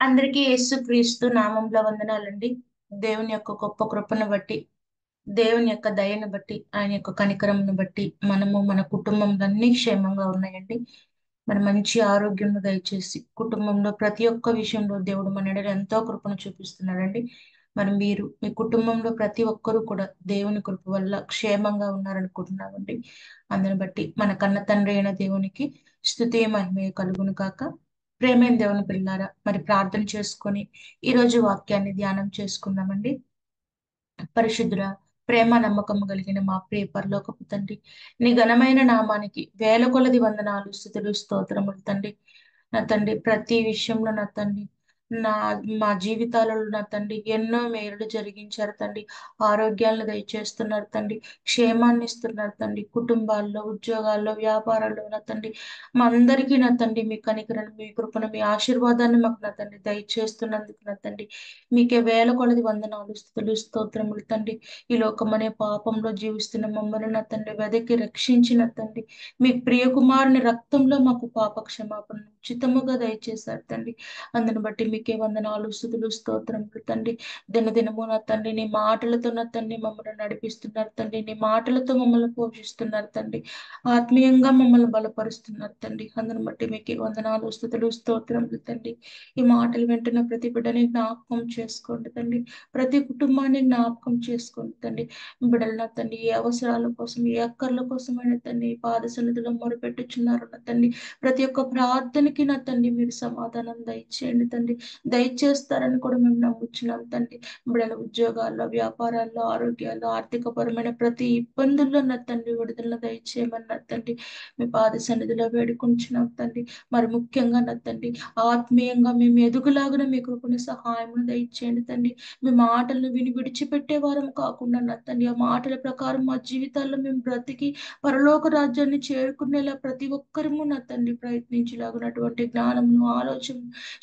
అందరికీ యేసుక్రీస్తు నామంలో వందనాలండి. దేవుని యొక్క గొప్ప కృపను బట్టి, దేవుని యొక్క దయను బట్టి, ఆయన యొక్క కనికరమును బట్టి మన కుటుంబంలో అన్ని క్షేమంగా ఉన్నాయండి. మన మంచి ఆరోగ్యము దయచేసి కుటుంబంలో ప్రతి ఒక్క విషయంలో దేవుడు మన ఎడల ఎంతో కృపను చూపిస్తున్నాడండి. మరి మీరు మీ కుటుంబంలో ప్రతి ఒక్కరూ కూడా దేవుని కృప వల్ల క్షేమంగా ఉన్నారనుకుంటున్నామండి. అందుని బట్టి మన కన్న తండ్రి అయిన దేవునికి స్తుతి మహిమ కలుగును కాక. ప్రేమైన దేవుని పిల్లారా, మరి ప్రార్థన చేసుకొని ఈ రోజు వాక్యాన్ని ధ్యానం చేసుకుందామండి. పరిశుద్ధుడా, ప్రేమ నమ్మకము కలిగిన మా ప్రియ పరలోకపు తండ్రి, నీ ఘనమైన నామానికి వేల కొలది వందనాలు, స్తుతులు, స్తోత్రములు తండ్రి. నా తండ్రి, ప్రతి విషయంలో నా తండ్రి, నా మా జీవితాలలో నా తండ్రి ఎన్నో మేలులు జరిగించారు తండ్రి. ఆరోగ్యాలను దయచేస్తున్నారు తండ్రి, క్షేమాన్ని ఇస్తున్నారు తండ్రి. కుటుంబాల్లో, ఉద్యోగాల్లో, వ్యాపారాల్లో నా తండ్రి, మా అందరికీ నా తండ్రి మీ కనికరను, మీ కృపను, మీ ఆశీర్వాదాన్ని మాకు నా తండ్రి దయచేస్తున్నందుకు నా తండ్రి మీకే వేల కొలది వందనాలు, స్తుతులు, స్తోత్రములు తండ్రి. ఈ లోకమనే పాపంలో జీవిస్తున్న మమ్మల్ని నా తండ్రి వెదకి రక్షించిన తండ్రి, మీ ప్రియ కుమారుని రక్తంలో మాకు పాప క్షమాపణ ఉచితముగా దయచేశారు తండ్రి. అందుని బట్టి మీకే వందనాలు, స్తుతులు, స్తోత్రములు తండ్రి. దినదినము నా తండ్రి నీ మాటలతో నా తండ్రి మమ్మల్ని నడిపిస్తున్నారు తండ్రి. నీ మాటలతో మమ్మల్ని పోషిస్తున్నారు తండ్రి. ఆత్మీయంగా మమ్మల్ని బలపరుస్తున్నారు తండ్రి. అందుని బట్టి మీకే వందనాలు, స్తుతులు, స్తోత్రములు తండ్రి. ఈ మాటలు వింటున్న ప్రతి బిడ్డని జ్ఞాపకం చేసుకోండి తండ్రి. ప్రతి కుటుంబాన్ని జ్ఞాపకం చేసుకోండి తండ్రి. బిడ్డలు నా తండ్రి ఏ అవసరాల కోసం, ఏ అక్కర్ల కోసమైన తండ్రి ఈ పాద సన్నిధిలో మొరపెట్టుచున్నారు నా తండ్రి. ప్రతి ఒక్క ప్రార్థనకి నా తండ్రి మీరు సమాధానం దయచేయండి తండ్రి. దయచేస్తారని కూడా మేము నమ్ముచున్నాం తండ్రి. బిడ్డల ఉద్యోగాల్లో, వ్యాపారాల్లో, ఆరోగ్యాల్లో, ఆర్థికపరమైన ప్రతి ఇబ్బందుల్లో నా తండ్రి విడుదల దయచేయమని నా తండ్రి మీ పాద సన్నిధిలో వేడుకుంటున్నాం తండ్రి. మరి ముఖ్యంగా నా తండ్రి ఆత్మీయంగా మేము ఎదుగులాగున మీ కృపను సహాయమును దయచేయండి తండ్రి. మీ మాటలను విని విడిచిపెట్టే వారం కాకుండా నా తండ్రి ఆ మాటల ప్రకారం మా జీవితాల్లో మేము బ్రతికి పరలోక రాజ్యాన్ని చేరుకునేలా ప్రతి ఒక్కరము నా తండ్రి ప్రయత్నించలాగినటువంటి జ్ఞానమును, ఆలోచన,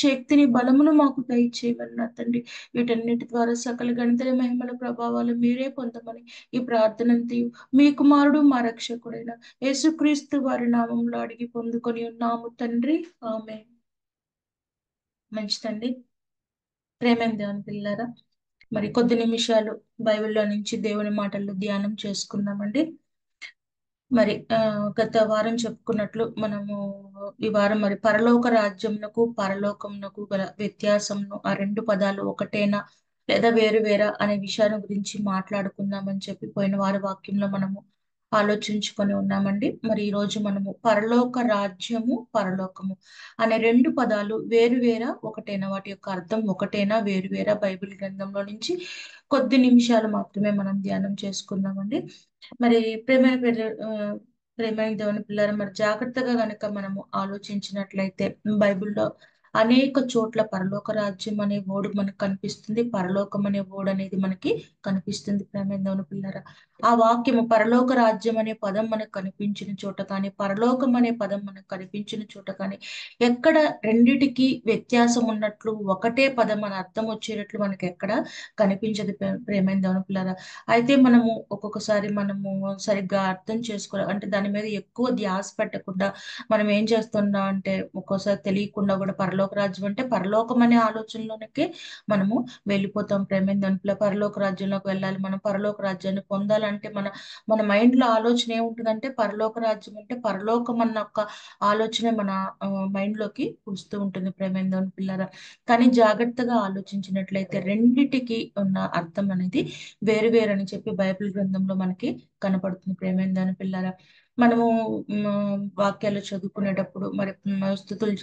శక్తిని, బలమును మాకు దయచేయమని నా తండ్రి. వీటన్నిటి ద్వారా సకల గణితల మహిమల ప్రభావాలు మీరే పొందమని ఈ ప్రార్థనంతయు మీ కుమారుడు మా రక్షకుడైన యేసుక్రీస్తు వారి నామంలో అడిగి పొందుకొని ఉన్నాము తండ్రి. ఆమె మంచిదండి. ప్రేమైన దేవుని పిల్లారా, మరి కొద్ది నిమిషాలు బైబిల్లో నుంచి దేవుని మాటల్లో ధ్యానం చేసుకుందామండి. మరి గత వారం చెప్పుకున్నట్లు మనము ఈ వారం మరి పరలోక రాజ్యమునకు పరలోకమునకు గల వ్యత్యాసంను, ఆ రెండు పదాలు ఒకటేనా లేదా వేరు వేరా అనే విషయాన్ని గురించి మాట్లాడుకుందామని చెప్పి పోయిన వారి వాక్యంలో మనము ఆలోచించుకొని ఉన్నామండి. మరి ఈ రోజు మనము పరలోక రాజ్యము, పరలోకము అనే రెండు పదాలు వేరు వేరా ఒకటేనా, వాటి యొక్క అర్థం ఒకటేనా వేరు వేరా బైబిల్ గ్రంథంలో నుంచి కొద్ది నిమిషాలు మాత్రమే మనం ధ్యానం చేసుకుందామండి. మరి ప్రేమైన దేవుని పిల్లలు మరి జాగ్రత్తగా గనక మనము ఆలోచించినట్లయితే బైబిల్లో అనేక చోట్ల పరలోక రాజ్యం అనే ఓడు మనకు కనిపిస్తుంది, పరలోకం అనే ఓడు అనేది మనకి కనిపిస్తుంది. ప్రేమైన దేవుని పిల్లరా, ఆ వాక్యము పరలోక రాజ్యం అనే పదం మనకు కనిపించిన చోట కానీ, పరలోకం అనే పదం మనకు కనిపించిన చోట కానీ ఎక్కడ రెండిటికి వ్యత్యాసం ఉన్నట్లు ఒకటే పదం మన అర్థం వచ్చేటట్లు మనకి ఎక్కడ కనిపించదు. ప్రేమైన దేవుని పిల్లరా, అయితే మనము ఒక్కొక్కసారి మనము సరిగ్గా అర్థం చేసుకోవాలి అంటే దాని మీద ఎక్కువ ధ్యాస పెట్టకుండా మనం ఏం చేస్తున్నాం అంటే ఒక్కోసారి తెలియకుండా కూడా పరలోక రాజ్యం అంటే పరలోకం అనే ఆలోచనలోనికి మనము వెళ్ళిపోతాం. ప్రేమైన దాంట్లో పరలోక రాజ్యంలోకి వెళ్ళాలి, మనం పరలోక రాజ్యాన్ని పొందాలంటే మన మన మైండ్ లో ఆలోచన ఏముంటుందంటే పరలోక రాజ్యం అంటే పరలోకం అన్న ఒక ఆలోచన మన మైండ్ లోకి వస్తూ ఉంటుంది. ప్రేమైన దాని పిల్లరా, కానీ జాగ్రత్తగా ఆలోచించినట్లయితే రెండిటికి ఉన్న అర్థం అనేది వేరు వేరు అని చెప్పి బైబిల్ గ్రంథంలో మనకి కనపడుతుంది. ప్రేమైన దాని పిల్లరా, మనము వాక్యాలు చదువుకునేటప్పుడు మరి స్తుతులు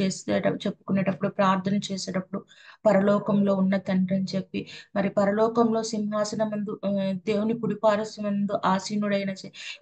చెప్పుకునేటప్పుడు ప్రార్థన చేసేటప్పుడు పరలోకంలో ఉన్న తండ్రి అని చెప్పి, మరి పరలోకంలో సింహాసనం ముందు దేవుని కుడిపార్శ్వమందు ఆసీనుడైన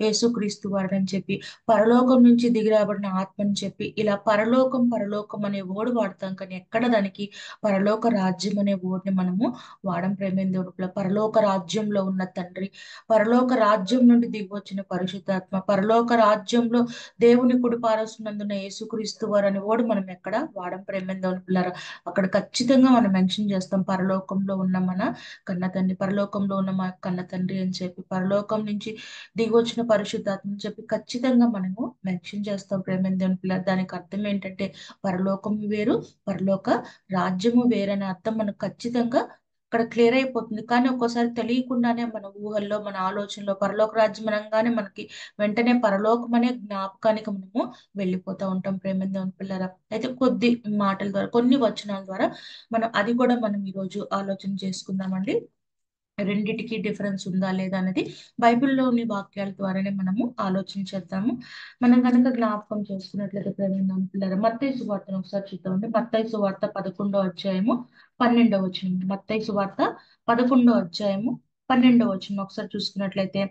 యేసుక్రీస్తు వారు అని చెప్పి, పరలోకం నుంచి దిగిరాబడిన ఆత్మ అని చెప్పి, ఇలా పరలోకం పరలోకం అనే ఓడు వాడతాం కానీ ఎక్కడ దానికి పరలోక రాజ్యం అనే ఓడిని మనము వాడం. ప్రేమైన దేవుడు పరలోక రాజ్యంలో ఉన్న తండ్రి, పరలోక రాజ్యం నుండి దిగి వచ్చిన పరిశుద్ధాత్మ, పరలోక రాజ్యంలో దేవుని కుడి పారస్తున్నందున యేసుక్రీస్తు వారు అని ఓడి మనం ఎక్కడ వాడం. ప్రేమైన దేవుని పిల్లరా, అక్కడ ఖచ్చితంగా మనం మెన్షన్ చేస్తాం. పరలోకంలో ఉన్న మన కన్న తండ్రి, పరలోకంలో ఉన్న మా కన్న తండ్రి అని చెప్పి, పరలోకం నుంచి దిగి వచ్చిన పరిశుద్ధాత్మ అని చెప్పి ఖచ్చితంగా మనము మెన్షన్ చేస్తాం. ప్రేమ దేవుని పిల్ల, దానికి అర్థం ఏంటంటే పరలోకము వేరు, పరలోక రాజ్యము వేరనే అర్థం మనకు ఖచ్చితంగా అక్కడ క్లియర్ అయిపోతుంది. కానీ ఒక్కోసారి తెలియకుండానే మన ఊహల్లో, మన ఆలోచనలో పరలోక రాజ్యం అనగానే మనకి వెంటనే పరలోకం అనే జ్ఞాపకానికి మనము వెళ్ళిపోతూ ఉంటాం. ప్రేమ దేవుని పిల్లరా, అయితే కొద్ది మాటల ద్వారా, కొన్ని వచనాల ద్వారా మనం అది కూడా మనం ఈరోజు ఆలోచన చేసుకుందామండి. రెండిటికి డిఫరెన్స్ ఉందా లేదా అనేది బైబిల్లోని వాక్యాల ద్వారానే మనము ఆలోచించేద్దాము. మనం కనుక జ్ఞాపకం చేసుకున్నట్లయితే ప్రేమ పిల్లలు, మత్తయి సువార్తను ఒకసారి చూద్దామండి. మత్తయి సువార్త 11వ అధ్యాయము 12వ వచనం. మత్తయి సువార్త 11వ అధ్యాయము 12వ వచనం ఒకసారి చూసుకున్నట్లయితే,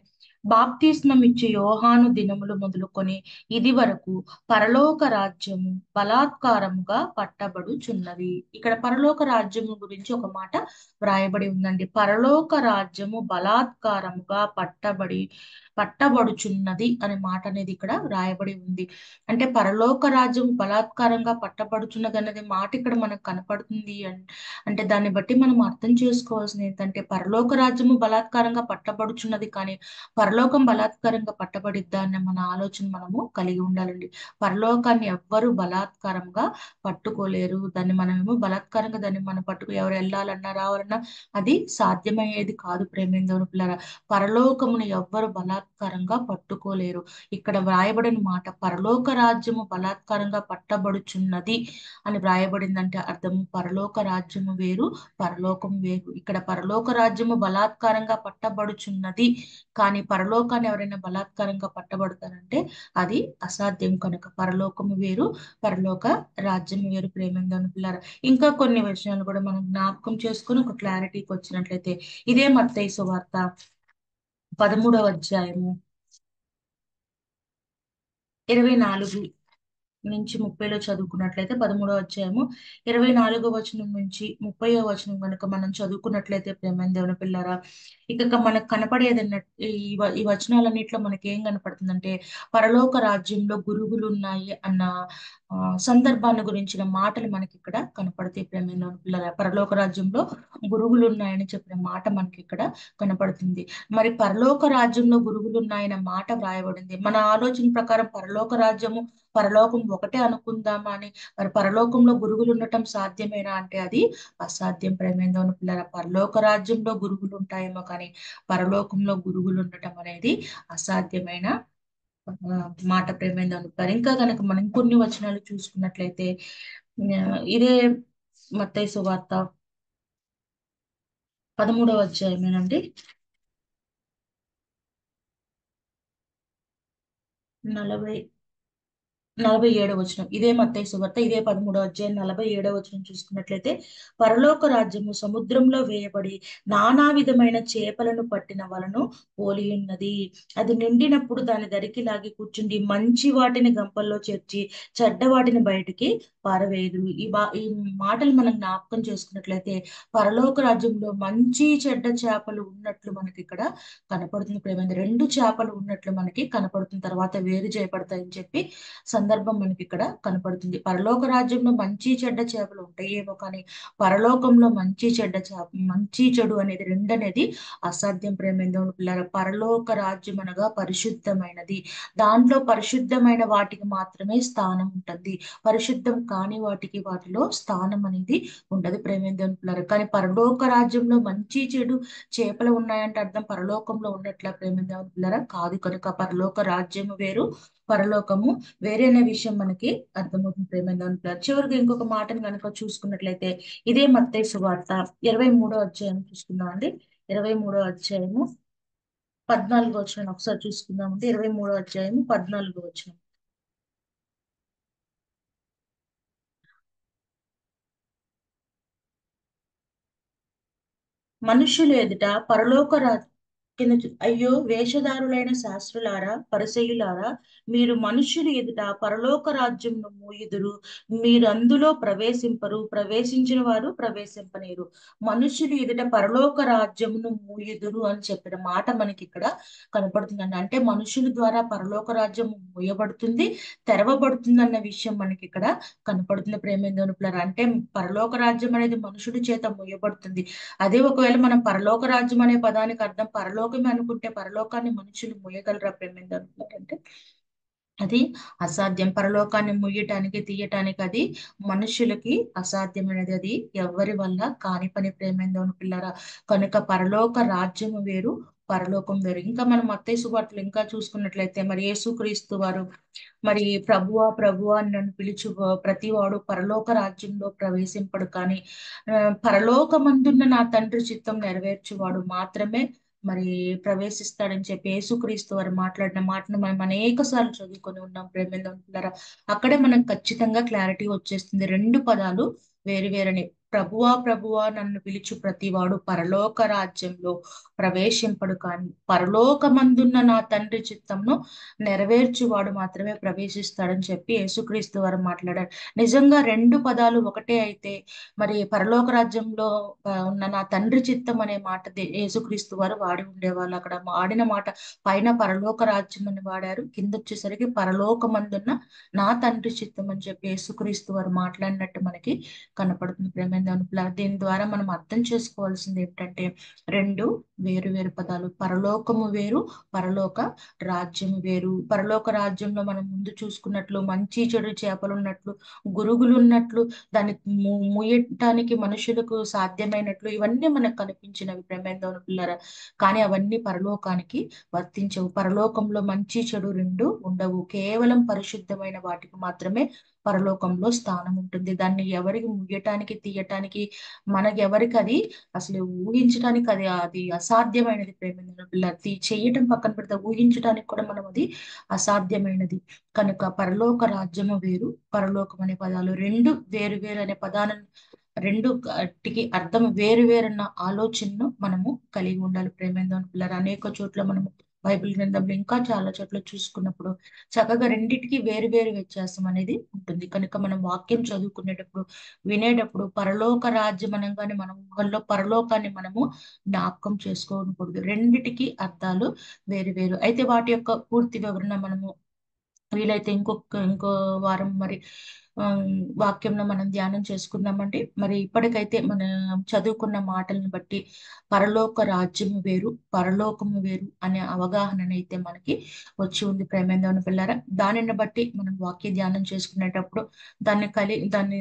బాప్తిస్మం ఇచ్చే యోహాను దినములు మొదలుకొని ఇది వరకు పరలోక రాజ్యము బలాత్కారముగా పట్టబడుచున్నది. ఇక్కడ పరలోక రాజ్యము గురించి ఒక మాట వ్రాయబడి ఉందండి. పరలోక రాజ్యము బలాత్కారముగా పట్టబడుచున్నది అనే మాట అనేది ఇక్కడ వ్రాయబడి ఉంది. అంటే పరలోక రాజ్యం బలాత్కారంగా పట్టబడుచున్నది అనేది మాట ఇక్కడ మనకు కనపడుతుంది. అంటే దాన్ని బట్టి మనం అర్థం చేసుకోవాల్సింది ఏంటంటే, పరలోక రాజ్యము బలాత్కారంగా పట్టబడుచున్నది, కానీ పరలోకం బలాత్కారంగా పట్టబడిద్దా అనే మన ఆలోచన మనము కలిగి ఉండాలండి. పరలోకాన్ని ఎవ్వరు బలాత్కారంగా పట్టుకోలేరు. దాన్ని మనమేమో బలాత్కారంగా దాన్ని మనం పట్టుకు ఎవరు వెళ్ళాలన్నా రావాలన్నా అది సాధ్యమయ్యేది కాదు. ప్రేమేందోను పిల్లరా, పరలోకమును ఎవ్వరు బలాత్కారంగా పట్టుకోలేరు. ఇక్కడ వ్రాయబడిన మాట పరలోక రాజ్యము బలాత్కారంగా పట్టబడుచున్నది అని వ్రాయబడిందంటే అర్థము పరలోక రాజ్యము వేరు, పరలోకం వేరు. ఇక్కడ పరలోక రాజ్యము బలాత్కారంగా పట్టబడుచున్నది, కానీ పరలోకాన్ని ఎవరైనా బలాత్కారంగా పట్టబడతారంటే అది అసాధ్యం. కనుక పరలోకము వేరు, పరలోక రాజ్యం వేరు. ప్రేమందను పిల్లరా, ఇంకా కొన్ని విషయాలు కూడా మనం జ్ఞాపకం చేసుకుని ఒక క్లారిటీకి వచ్చినట్లయితే, ఇదే మత్తయి సువార్త 13వ అధ్యాయము 24 నుంచి 30లో చదువుకున్నట్లయితే, 13వ అధ్యాయము 24వ వచనం నుంచి 30వ వచనం కనుక మనం చదువుకున్నట్లయితే ప్రేమైన దేవుని పిల్లరా, ఇక మనకు కనపడేది ఈ వచనాలన్నింటిలో మనకి ఏం కనపడుతుందంటే, పరలోక రాజ్యంలో గురుగులు ఉన్నాయి అన్న సందర్భాన్ని గురించిన మాటలు మనకి ఇక్కడ కనపడతాయి. ప్రేమైన దేవుని పిల్లరా, పరలోక రాజ్యంలో గురుగులు ఉన్నాయని చెప్పిన మాట మనకి ఇక్కడ కనపడుతుంది. మరి పరలోక రాజ్యంలో గురుగులు ఉన్నాయన్న మాట వ్రాయబడింది. మన ఆలోచన ప్రకారం పరలోక రాజ్యము పరలోకం ఒకటే అనుకుందామా అని, మరి పరలోకంలో గురుగులు ఉండటం సాధ్యమేనా అంటే అది అసాధ్యం. ప్రేమేందోని పిల్లల, పరలోక రాజ్యంలో గురుగులు ఉంటాయేమో కానీ పరలోకంలో గురుగులు ఉండటం అనేది అసాధ్యమైన మాట. ప్రేమేందోని పిల్లలు, ఇంకా కనుక మనం కొన్ని వచనాలు చూసుకున్నట్లయితే, ఇదే మత్తయి సువార్త 13వ అధ్యాయమేనండి, 40 47వ వచనం. ఇదే మత్తయి సువార్త, ఇదే 13వ అధ్యాయం 47వ వచనం చూసుకున్నట్లయితే, పరలోక రాజ్యము సముద్రంలో వేయబడి నానా విధమైన చేపలను పట్టిన వలను పోలి ఉన్నది. అది నిండినప్పుడు దాని దరికి లాగి కూర్చుండి మంచి వాటిని గంపల్లో చేర్చి చెడ్డ వాటిని బయటికి పారవేయుదురు. ఈ మాటలు మనం జ్ఞాపకం చేసుకున్నట్లయితే, పరలోక రాజ్యంలో మంచి చెడ్డ చేపలు ఉన్నట్లు మనకి ఇక్కడ కనపడుతుంది. ప్రేమ, రెండు చేపలు ఉన్నట్లు మనకి కనపడుతుంది. తర్వాత వేరు చేయబడతాయని చెప్పి సందర్భం మనకి ఇక్కడ కనపడుతుంది. పరలోక రాజ్యంలో మంచి చెడ్డ చేపలు ఉంటాయేమో కానీ పరలోకంలో మంచి చెడు అనేది రెండు అనేది అసాధ్యం. ప్రేమేంద్రుని పిల్లల, పరలోక రాజ్యం అనగా పరిశుద్ధమైనది. దాంట్లో పరిశుద్ధమైన వాటికి మాత్రమే స్థానం ఉంటుంది. పరిశుద్ధం కాని వాటిలో స్థానం అనేది ఉండదు. ప్రేమేంద్రుని పిల్లల, కానీ పరలోక రాజ్యంలో మంచి చెడు చేపలు ఉన్నాయంటే అర్థం పరలోకంలో ఉన్నట్ల. ప్రేమేంద్రుని పిల్లల కాదు. కనుక పరలోక రాజ్యము వేరు, పరలోకము వేరే అనే విషయం మనకి అర్థమవుతుంది. ప్రేమైన అంటారు. చివరికి ఇంకొక మాటను కనుక చూసుకున్నట్లయితే, ఇదే మత్తయి సువార్త 23వ అధ్యాయం చూసుకుందాం అండి. 23వ అధ్యాయము 14వ వచనం ఒకసారి చూసుకుందామంటే, 23వ అధ్యాయము 14వ వచనం. మనుష్యులు ఎదుట పరలోక అయ్యో వేషధారులైన శాస్త్రులారా పరిసయ్యులారా, మీరు మనుష్యులు ఎదుట పరలోక రాజ్యంను మూయుదురు, మీరు అందులో ప్రవేశింపరు, ప్రవేశించిన వారు ప్రవేశింపనేరు. మనుష్యులు ఎదుట పరలోక రాజ్యమును మూయుదురు అని చెప్పిన మాట మనకి ఇక్కడ కనపడుతుందండి. అంటే మనుషుల ద్వారా పరలోక రాజ్యం మూయబడుతుంది, తెరవబడుతుంది అన్న విషయం మనకి ఇక్కడ కనపడుతుంది. ప్రేమేంద్రులారా, అంటే పరలోక రాజ్యం అనేది మనుషుడి చేత మూయబడుతుంది. అదే ఒకవేళ మనం పరలోక రాజ్యం అనే పదానికి అర్థం పరలోకమే అనుకుంటే, పరలోకాన్ని మనుషులు మోయగలరా అంటే అది అసాధ్యం. పరలోకాన్ని ముయ్యటానికి తీయటానికి అది మనుషులకి అసాధ్యమైనది. అది ఎవరి వల్ల కాని పని. ప్రేమేందోను పిల్లరా, కనుక పరలోక రాజ్యము వేరు, పరలోకం వేరు. ఇంకా మనం మత్తయి సువార్తలు ఇంకా చూసుకున్నట్లయితే, మరి యేసుక్రీస్తు వారు మరి ప్రభువా ప్రభువా అని నన్ను పిలుచు ప్రతివాడు పరలోక రాజ్యంలో ప్రవేశింపడు, కానీ పరలోకమందున్న నా తండ్రి చిత్తం నెరవేర్చువాడు మాత్రమే మరి ప్రవేశిస్తాడని చెప్పి యేసుక్రీస్తు వారు మాట్లాడిన మాటను మనం అనేక సార్లు చదువుకొని ఉన్నాం. ప్రేమేంద్రులారా, అక్కడే మనకు ఖచ్చితంగా క్లారిటీ వచ్చేస్తుంది. రెండు పదాలు వేరు వేరని. ప్రభువా ప్రభువా నన్ను పిలుచు ప్రతివాడు పరలోక రాజ్యంలో ప్రవేశింపడు, కానీ పరలోకమందున్న నా తండ్రి చిత్తంను నెరవేర్చువాడు మాత్రమే ప్రవేశిస్తాడని చెప్పి యేసుక్రీస్తు వారు మాట్లాడారు. నిజంగా రెండు పదాలు ఒకటే అయితే మరి పరలోక రాజ్యంలో ఉన్న నా తండ్రి చిత్తం అనే మాట యేసుక్రీస్తు వారు వాడి ఉండేవాళ్ళు. అక్కడ వాడిన మాట పైన పరలోక రాజ్యం అని వాడారు, కింద వచ్చేసరికి పరలోకమందున్న నా తండ్రి చిత్తం అని చెప్పి యేసుక్రీస్తు వారు మాట్లాడినట్టు మనకి కనపడుతుంది. ప్రేమేంద్రులారా, దీని ద్వారా మనం అర్థం చేసుకోవాల్సింది ఏంటంటే, రెండు వేరు వేరు పదాలు. పరలోకము వేరు, పరలోక రాజ్యము వేరు. పరలోక రాజ్యంలో మనం ముందు చూసుకున్నట్లు మంచి చెడు చేపలు ఉన్నట్లు, గురుగులు ఉన్నట్లు, దాన్ని ముయ్యటానికి మనుషులకు సాధ్యమైనట్లు ఇవన్నీ మనకు కనిపించినవి ప్రేమేందోను పిల్లరా. కానీ అవన్నీ పరలోకానికి వర్తించవు. పరలోకంలో మంచి చెడు రెండు ఉండవు. కేవలం పరిశుద్ధమైన వాటికి మాత్రమే పరలోకంలో స్థానం ఉంటుంది. దాన్ని ఎవరికి ముయ్యటానికి తీయటానికి మనకి ఎవరికి అది అసలు ఊహించడానికి అది అది అసాధ్యమైనది. ప్రేమ పిల్ల చేయటం పక్కన పెడితే ఊహించడానికి కూడా మనం అది అసాధ్యమైనది. కనుక పరలోక రాజ్యము వేరు, పరలోకం అనే పదాలు రెండు వేరు వేరు అనే పదాలను రెండు వాటికి అర్థం వేరు వేరన్న ఆలోచనను మనము కలిగి ఉండాలి. ప్రేమేంద్ర పిల్లలు అనేక చోట్ల మనము బైబిల్ గ్రంథంలో ఇంకా చాలా చోట్ల చూసుకున్నప్పుడు చక్కగా రెండిటికి వేరు వేరు వ్యత్యాసం అనేది ఉంటుంది. కనుక మనం వాక్యం చదువుకునేటప్పుడు వినేటప్పుడు పరలోక రాజ్యం అనగానే మనం ఊహల్లో పరలోకాన్ని మనము జ్ఞాపకం చేసుకోకూడదు. రెండిటికి అర్థాలు వేరు వేరు. అయితే వాటి యొక్క పూర్తి వివరణ మనము వీలైతే ఇంకో వారం మరి ఆ, వాక్యంలో మనం ధ్యానం చేసుకుందామండి. మరి ఇప్పటికైతే మన చదువుకున్న మాటలను బట్టి పరలోక రాజ్యము వేరు, పరలోకము వేరు అనే అవగాహననైతే మనకి వచ్చి ఉంది. ప్రేమేంద్రని పిల్లరా, దానిని బట్టి మనం వాక్య ధ్యానం చేసుకునేటప్పుడు దాన్ని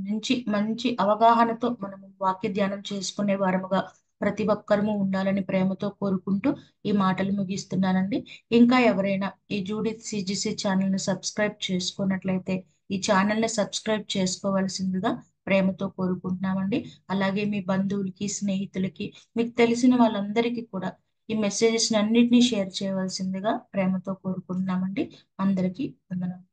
నుంచి మంచి అవగాహనతో మనం వాక్య ధ్యానం చేసుకునే వారముగా ప్రతి ఒక్కరము ఉండాలని ప్రేమతో కోరుకుంటూ ఈ మాటలు ముగిస్తున్నానండి. ఇంకా ఎవరైనా ఈ జూడిత్ సిజిసి ఛానల్ ని సబ్స్క్రైబ్ చేసుకున్నట్లయితే ఈ ఛానల్ ని సబ్స్క్రైబ్ చేసుకోవాల్సిందిగా ప్రేమతో కోరుకుంటున్నామండి. అలాగే మీ బంధువులకి, స్నేహితులకి, మీకు తెలిసిన వాళ్ళందరికీ కూడా ఈ మెసేజెస్ అన్నిటినీ షేర్ చేయవలసిందిగా ప్రేమతో కోరుకుంటున్నామండి. అందరికీ వందనాలు.